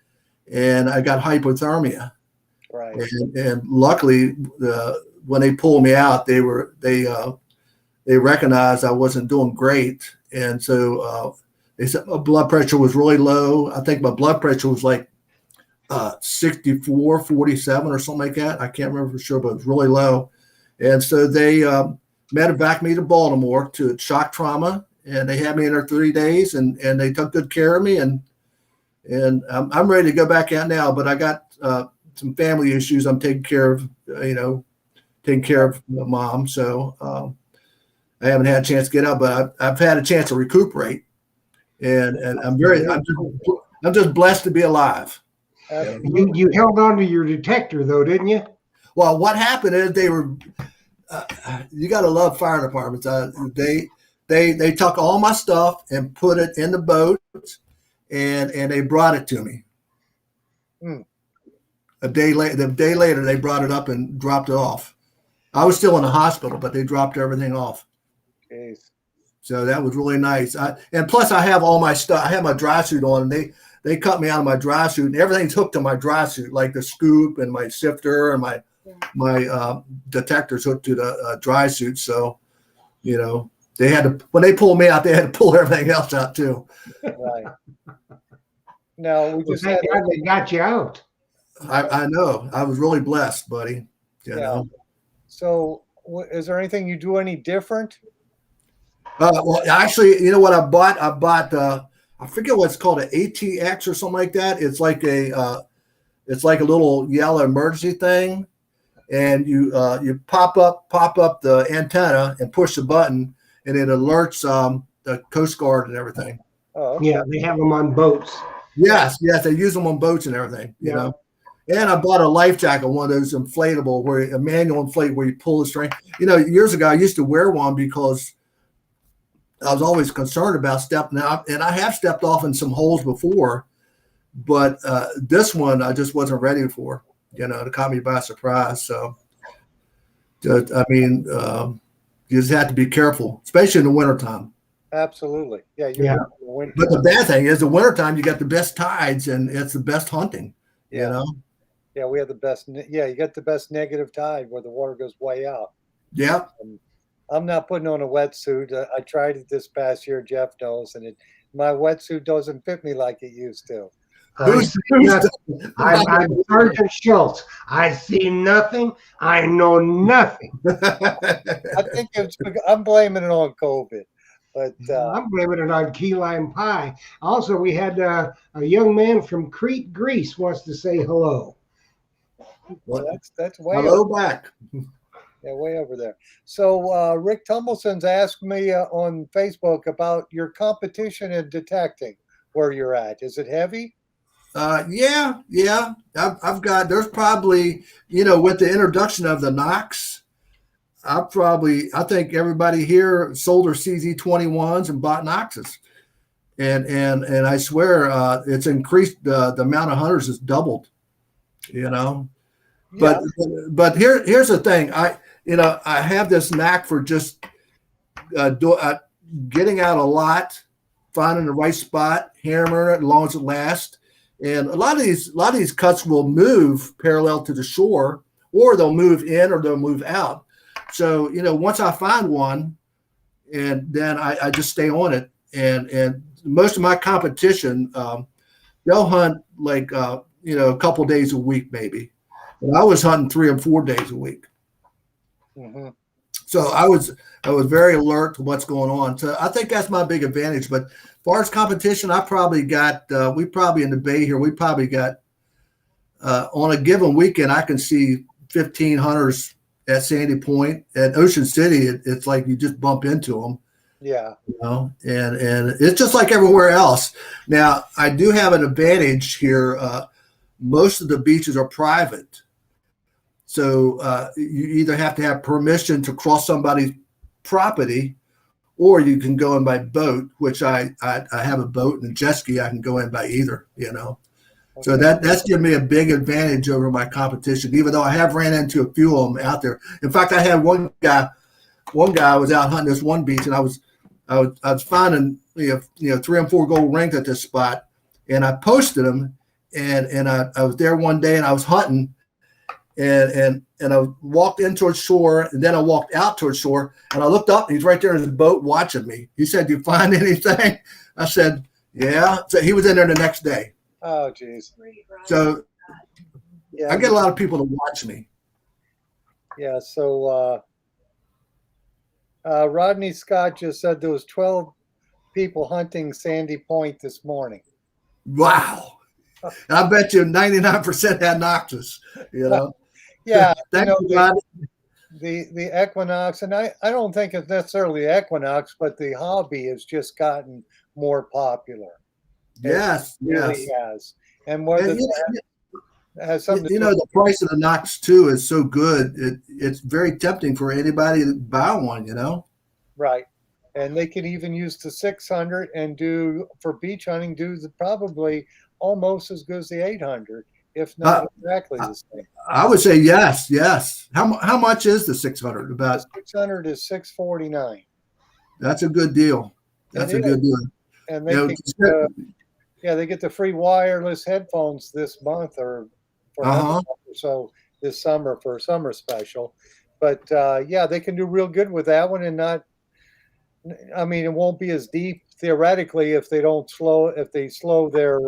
and I got hypothermia. Right. And luckily, when they pulled me out, they recognized I wasn't doing great, and so they said my blood pressure was really low. I think my blood pressure was like 64, 47 or something like that. I can't remember for sure, but it was really low. And so they medevaced me to Baltimore to shock trauma, and they had me in there 3 days, and they took good care of me, and I'm ready to go back out now. But I got some family issues I'm taking care of, taking care of my mom. So I haven't had a chance to get out, but I've had a chance to recuperate, and I'm just blessed to be alive. You held on to your detector though, didn't you? Well, what happened is they were. You got to love fire departments. They took all my stuff and put it in the boat, and they brought it to me. The day later, they brought it up and dropped it off. I was still in the hospital, but they dropped everything off. Jeez. So that was really nice. And plus, I have all my stuff. I have my dry suit on, and they cut me out of my dry suit, and everything's hooked to my dry suit, like the scoop and my sifter and my detectors hooked to the dry suit. So, they had to, when they pulled me out, they had to pull everything else out too. Right. No, we just Thank God they got you out. I know. I was really blessed, buddy. You Yeah. know. So, is there anything you do any different? Well, actually, you know what I bought? I bought I forget what it's called, an ATX or something like that. It's like a little yellow emergency thing, and you pop up the antenna and push the button, and it alerts the Coast Guard and everything. Oh, okay. Yeah, they have them on boats. Yes, they use them on boats and everything. You know. And I bought a life jacket, one of those inflatable, a manual inflate where you pull the string. Years ago I used to wear one because I was always concerned about stepping out, and I have stepped off in some holes before, but this one I just wasn't ready for. It caught me by surprise. So, you just have to be careful, especially in the wintertime. Absolutely. Yeah. But the bad thing is the wintertime, you got the best tides, and it's the best hunting. Yeah. Yeah, we have the best. Yeah, you got the best negative tide where the water goes way out. Yeah. I'm not putting on a wetsuit. I tried it this past year. Jeff knows, and my wetsuit doesn't fit me like it used to. I Who's, see who's nothing. I'm Sergeant Schultz. I see nothing. I know nothing. I think I'm blaming it on COVID, but I'm blaming it on key lime pie. Also, we had a young man from Crete, Greece, wants to say hello. well, that's way Hello back. yeah, way over there. So Rick Tumbleson's asked me on Facebook about your competition in detecting where you're at. Is it heavy? Yeah. I've got. There's probably with the introduction of the Knox, I think everybody here sold their CZ21s and bought Knoxes, and I swear it's increased. The amount of hunters has doubled. You know, Yeah. but here's the thing. I have this knack for just getting out a lot, finding the right spot, hammering it as long as it lasts. And a lot of these cuts will move parallel to the shore, or they'll move in or they'll move out. So once I find one, and then I just stay on it. And most of my competition, they'll hunt like a couple days a week maybe. And I was hunting 3 and 4 days a week. Mm-hmm. So I was very alert to what's going on. So I think that's my big advantage. But as far as competition, I probably got we probably in the Bay here. We probably got on a given weekend I can see 15 hunters at Sandy Point. At Ocean City, it's like you just bump into them. Yeah. And it's just like everywhere else. Now I do have an advantage here. Most of the beaches are private. So you either have to have permission to cross somebody's property, or you can go in by boat, which I have a boat and a jet ski. I can go in by either, Okay. So that's given me a big advantage over my competition, even though I have ran into a few of them out there. In fact, I had one guy was out hunting this one beach, and I was finding 3 and 4 gold rings at this spot, and I posted them, and I was there one day and I was hunting. And I walked in towards shore, and then I walked out towards shore, and I looked up, and he's right there in his boat watching me. He said, "You find anything?" I said, "Yeah." So he was in there the next day. Oh, geez. So Yeah. I get a lot of people to watch me. Yeah. So Rodney Scott just said there was 12 people hunting Sandy Point this morning. Wow. And I bet you 99% had Noctis, Yeah. Thank you, God. The equinox, and I don't think it's necessarily the equinox, but the hobby has just gotten more popular. Yes, It really has. And whether And that has something to do the price of the Knox too is so good. It's very tempting for anybody to buy one. right. And they can even use the 600 and do for beach hunting, probably almost as good as the 800, if not exactly the same. I would say yes. How much is the 600? About The 600 is $649. That's a good deal. That's a good deal. And they they get the free wireless headphones this month or for another month or so this summer for a summer special. But they can do real good with that one, and not. I mean, it won't be as deep theoretically if they slow their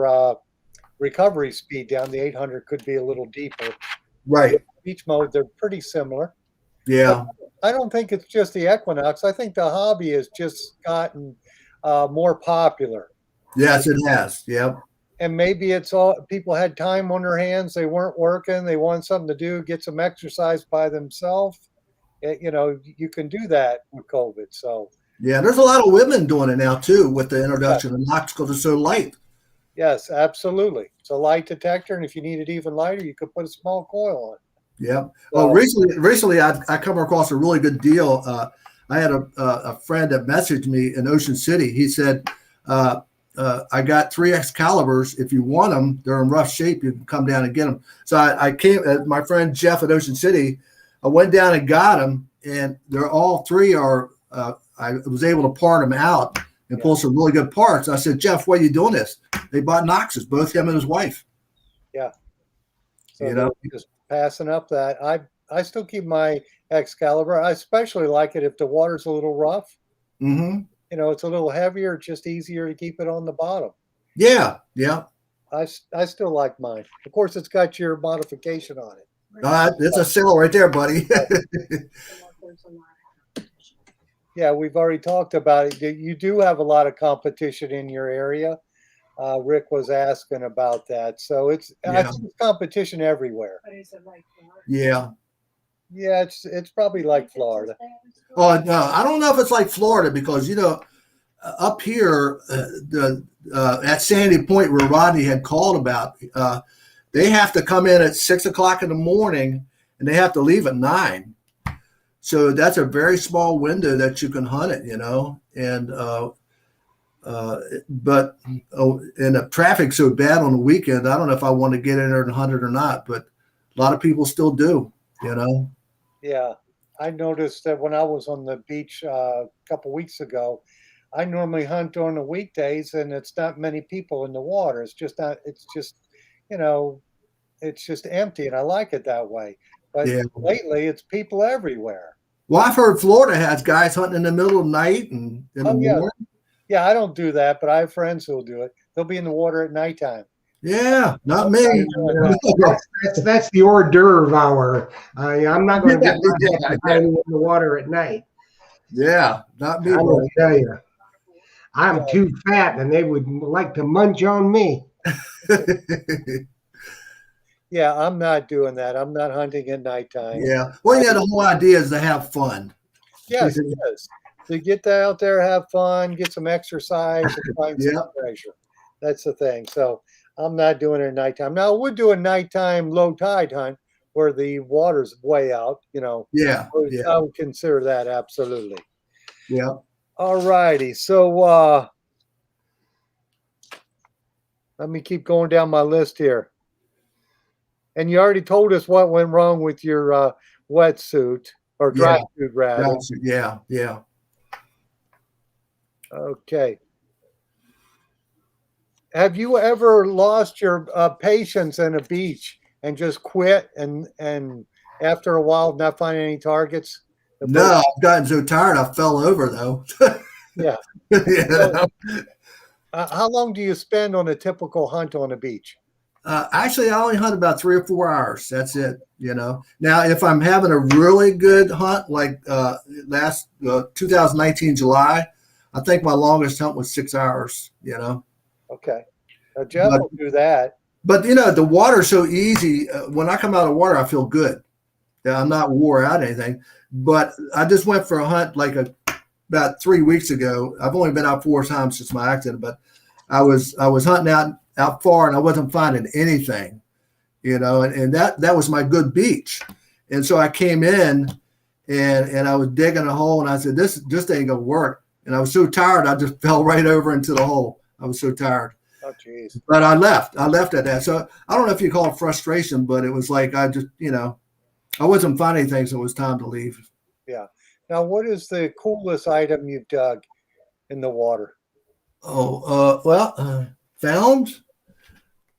recovery speed down. The 800 could be a little deeper. Right. Beach mode, they're pretty similar. Yeah. But I don't think it's just the equinox. I think the hobby has just gotten more popular. Yes, it has. Yep. And maybe it's all people had time on their hands. They weren't working. They wanted something to do, get some exercise by themselves. You can do that with COVID. So yeah, there's a lot of women doing it now too with the introduction of Knox because it's so light. Yes, absolutely. It's a light detector, and if you need it even lighter, you could put a small coil on. Yeah. Well, recently I come across a really good deal. I had a friend that messaged me in Ocean City. He said, I got 3 Excaliburs. If you want them, they're in rough shape. You can come down and get them. So I came, my friend Jeff at Ocean City, I went down and got them, and they're all 3 are, I was able to part them out and pull some really good parts. I said, Jeff, why are you doing this? They bought Knoxes, both him and his wife. Yeah. So just passing up that. I still keep my Excalibur. I especially like it if the water's a little rough. Mm-hmm. it's a little heavier, just easier to keep it on the bottom. Yeah, yeah. I still like mine. Of course, it's got your modification on it. It's a sale right there, buddy. Yeah, we've already talked about it. You do have a lot of competition in your area. Rick was asking about that. So I Yeah. think it's competition everywhere. Yeah. Yeah, it's probably like Florida. Oh no, I don't know if it's like Florida because up here at Sandy Point where Rodney had called about, they have to come in at 6 o'clock in the morning and they have to leave at 9. So that's a very small window that you can hunt it, and but and the traffic's so bad on the weekend. I don't know if I want to get in there and hunt it or not, but a lot of people still do, Yeah, I noticed that when I was on the beach a couple weeks ago, I normally hunt on the weekdays, and it's not many people in the water. It's just not. It's just, you know, it's just empty, and I like it that way. But Yeah. lately, it's people everywhere. Well, I've heard Florida has guys hunting in the middle of the night and in the Oh yeah, morning. yeah. I don't do that, but I have friends who'll do it. They'll be in the water at nighttime. Yeah, not I'm me. not doing that. That's the hors d'oeuvre hour. I'm not going to Yeah, get myself yeah, diving in the water at night. Yeah, not me. I'm going buddy. to tell you, I'm too fat, and they would like to munch on me. Yeah, I'm not doing that. I'm not hunting at nighttime. Yeah. Well, yeah, the whole idea is to have fun. Yes, it is. To get out there, have fun, get some exercise, and find some Yeah. treasure. That's the thing. So I'm not doing it at nighttime. Now I would do a nighttime low tide hunt where the water's way out. Yeah. I Yeah. would consider that absolutely. Yeah. All righty. So let me keep going down my list here. And you already told us what went wrong with your wetsuit or dry suit, rather. Yeah. Yeah. Okay. Have you ever lost your patience in a beach and just quit and after a while not finding any targets? No, I've gotten so tired I fell over though. Yeah. Yeah. How long do you spend on a typical hunt on a beach? Actually, I only hunt about 3 or 4 hours. That's it. Now, if I'm having a really good hunt, like last 2019 July, I think my longest hunt was 6 hours. Okay. Now, Jeff will do that. But the water's so easy. When I come out of water, I feel good. Yeah, I'm not wore out or anything. But I just went for a hunt about 3 weeks ago. I've only been out 4 times since my accident, but I was hunting out far and I wasn't finding anything, and that was my good beach. And so I came in and I was digging a hole and I said, this ain't gonna work. And I was so tired, I just fell right over into the hole. I was so tired. Oh, geez. But I left at that. So I don't know if you call it frustration, but it was like I just, I wasn't finding anything, so it was time to leave. Yeah. Now, what is the coolest item you've dug in the water? Found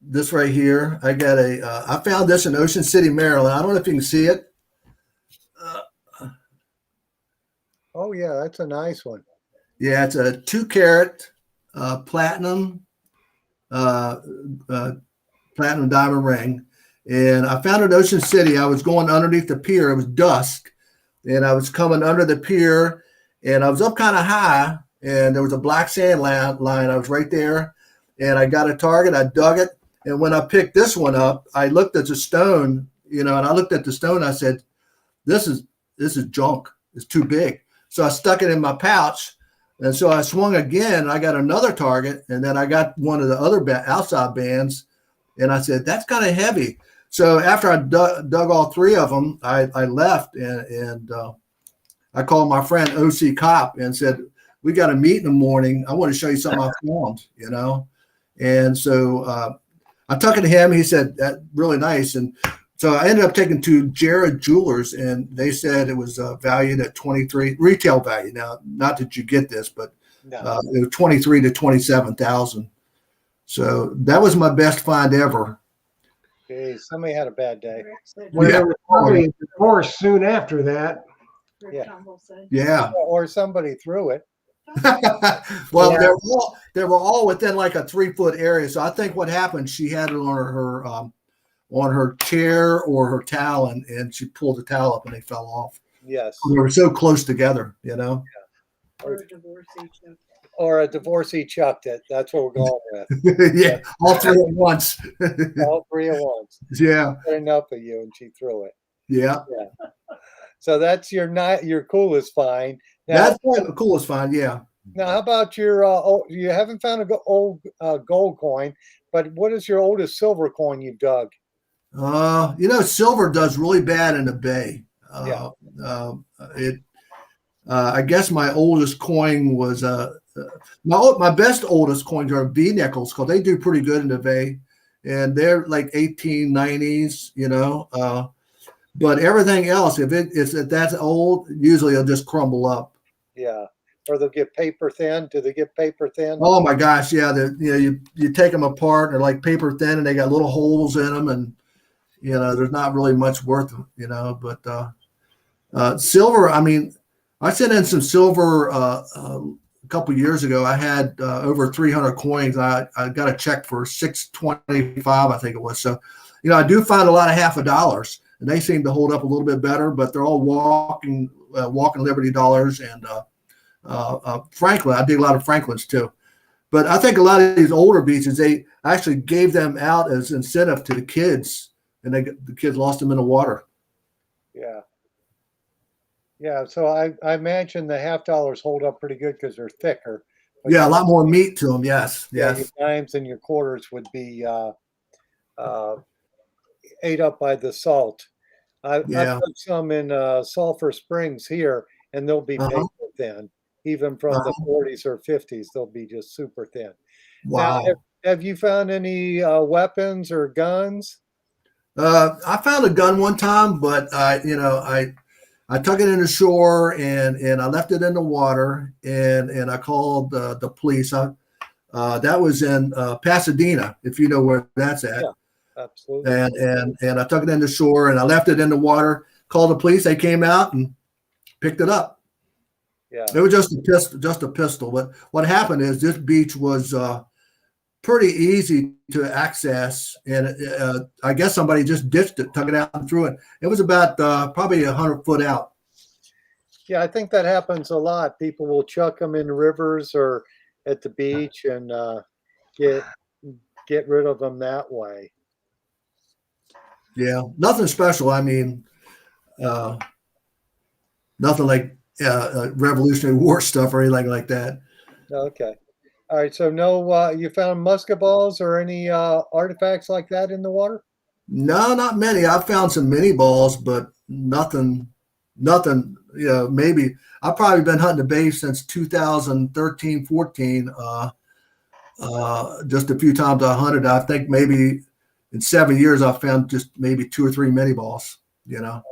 this right here. I found this in Ocean City, Maryland. I don't know if you can see it. Oh, yeah, that's a nice one. Yeah, it's a 2-carat platinum diamond ring. And I found it in Ocean City. I was going underneath the pier. It was dusk. And I was coming under the pier. And I was up kind of high. And there was a black sand line. I was right there. And I got a target. I dug it. And when I picked this one up, I looked at the stone, and I looked at the stone. I said, this is junk. It's too big. So I stuck it in my pouch. And so I swung again. And I got another target. And then I got one of the other outside bands. And I said, that's kind of heavy. So after I dug all 3 of them, I left. And I called my friend OC Cop and said, we got to meet in the morning. I want to show you something I found, And so I took it to him. He said, that's really nice. And so I ended up taking to Jared Jewelers, and they said it was valued at 23 retail value. Now, not that you get this, but it was 23 to 27,000. So that was my best find ever. Geez, somebody had a bad day. Well, there was probably a divorce soon after that. Yeah. Yeah. Or somebody threw it. Well, Yeah. they were all within like a 3 foot area. So I think what happened, she had it on her chair or her towel, and she pulled the towel up and they fell off. Yes. They were so close together, you know. Or a divorcee chucked it. That's what we're going with. Yeah, all three at once. All three at once. Yeah, Had enough of you, and she threw it. yeah. Yeah. So that's your coolest find. Now, That's the coolest find. Yeah. how about your you haven't found a old gold coin, but what is your oldest silver coin you've dug? Silver does really bad in the bay. Yeah. It. I guess my oldest coin was my best oldest coins are B nickels because they do pretty good in the bay, and they're like 1890s. But everything else, if that's old, usually it'll just crumble up. Yeah. Or they'll get paper thin. Do they get paper thin? Oh my gosh, yeah. You take them apart, and they're like paper thin, and they got little holes in them, and there's not really much worth them. But silver, I mean, I sent in some silver a couple years ago. I had over 300 coins. I got a check for $625, I think it was. So, I do find a lot of $50, and they seem to hold up a little bit better. But they're all walking Liberty dollars and Franklin. I dig a lot of Franklins too. But I think a lot of these older beaches, they actually gave them out as incentive to the kids, and the kids lost them in the water. Yeah. Yeah, so I imagine the $50 hold up pretty good because they're thicker. But Yeah, a lot more meat to them. Yes, yeah, yes. your dimes and your quarters would be ate up by the salt. I've Yeah. put some in Sulphur Springs here, and they'll be paper thin, even from the 40s or 50s. They'll be just super thin. Wow. Now, have you found any weapons or guns? I found a gun one time, but I took it in the shore and I left it in the water and I called the police. That was in Pasadena, if you know where that's at. Yeah, absolutely. And I took it in the shore and I left it in the water. Called the police. They came out and picked it up. Yeah. It was just a pistol. But what happened is this beach was pretty easy to access, and I guess somebody just ditched it, took it out and threw it. It was about probably 100 foot out. Yeah, I think that happens a lot. People will chuck them in rivers or at the beach and get rid of them that way. Yeah, nothing special. I mean, nothing like Revolutionary War stuff or anything like that. Okay. All right. So no, you found musket balls or any artifacts like that in the water? No, not many. I found some mini balls, but nothing. Maybe I've probably been hunting the bay since 2013, 14. Just a few times I hunted. I think maybe in 7 years I found just maybe 2 or 3 mini balls. Okay.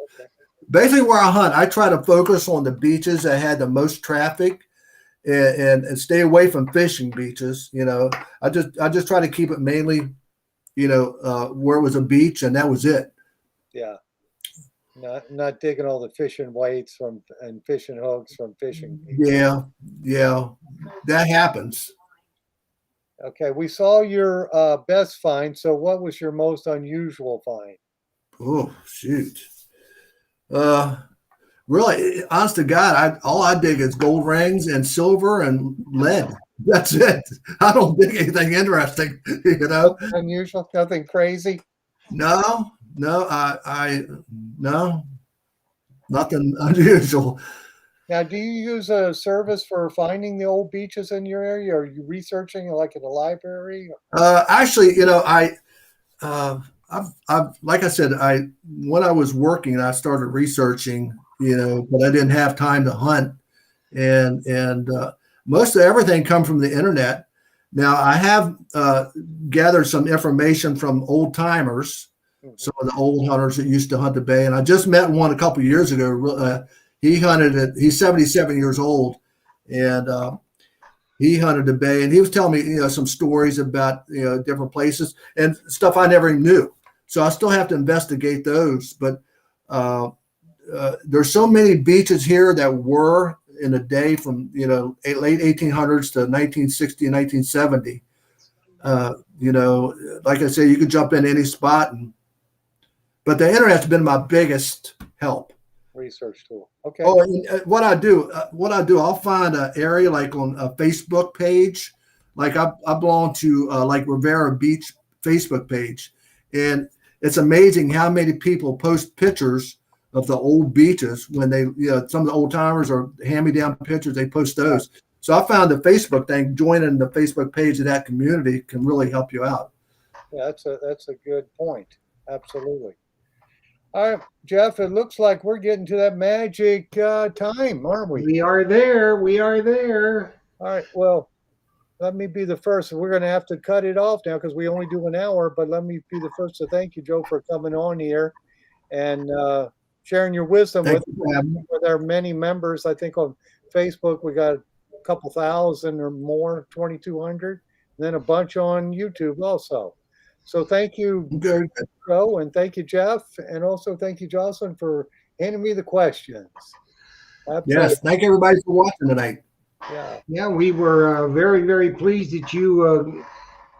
Basically where I hunt, I try to focus on the beaches that had the most traffic. And stay away from fishing beaches. I just try to keep it mainly, where it was a beach and that was it. Yeah. Not digging all the fishing weights and fishing hooks from fishing beaches. Yeah, that happens. Okay. We saw your best find. So what was your most unusual find? Oh shoot. Really, honest to God, all I dig is gold rings and silver and lead. That's it. I don't dig anything interesting, Unusual, nothing crazy. No, no, nothing unusual. Now, do you use a service for finding the old beaches in your area? Are you researching like at a library? Actually, I've like I said, when I was working, I started researching. But I didn't have time to hunt, and most of everything come from the internet. Now I have gathered some information from old timers, some of the old hunters that used to hunt the bay, and I just met one a couple of years ago. He hunted it. He's 77 years old, and he hunted the bay, and he was telling me some stories about different places and stuff I never knew. So I still have to investigate those, but. There's so many beaches here that were in a day from late 1800s to 1960 and 1970. Like I say, you could jump in any spot, but the internet's been my biggest help. Research tool. Okay. Oh, and what I do, I'll find an area like on a Facebook page. Like I belong to like Rivera Beach Facebook page, and it's amazing how many people post pictures of the old beaches when they, some of the old timers or hand-me-down pictures, they post those. So I found the Facebook thing, joining the Facebook page of that community can really help you out. Yeah, that's a good point. Absolutely. All right, Jeff, it looks like we're getting to that magic time, aren't we? We are there. We are there. All right, well, let me be the first. We're going to have to cut it off now because we only do an hour, but let me be the first to thank you, Joe, for coming on here and sharing your wisdom with our many members. I think on Facebook we got a couple thousand or more, 2,200, and then a bunch on YouTube also. So thank you, Joe, and thank you, Jeff, and also thank you, Jocelyn, for handing me the questions. Absolutely. Yes, thank everybody for watching tonight. Yeah, we were very, very pleased that you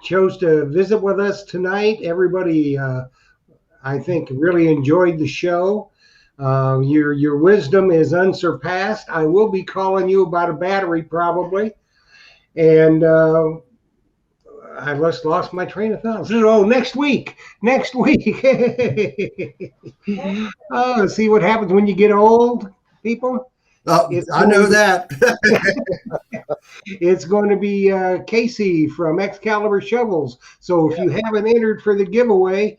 chose to visit with us tonight. Everybody, I think, really enjoyed the show. Your wisdom is unsurpassed. I will be calling you about a battery probably, and I just lost my train of thought. Oh, next week. Oh, see what happens when you get old, people? I know that. It's going to be Casey from Excalibur Shovels. So if you haven't entered for the giveaway,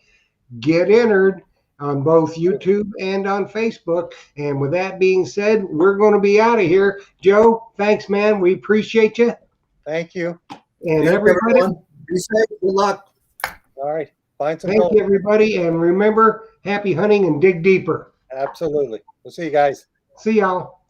get entered on both YouTube and on Facebook. And with that being said, we're going to be out of here. Joe, thanks, man. We appreciate you. Thank you. And everybody, be safe. Good luck. All right. Find some thank you, everybody. And remember, happy hunting and dig deeper. Absolutely. We'll see you guys. See y'all.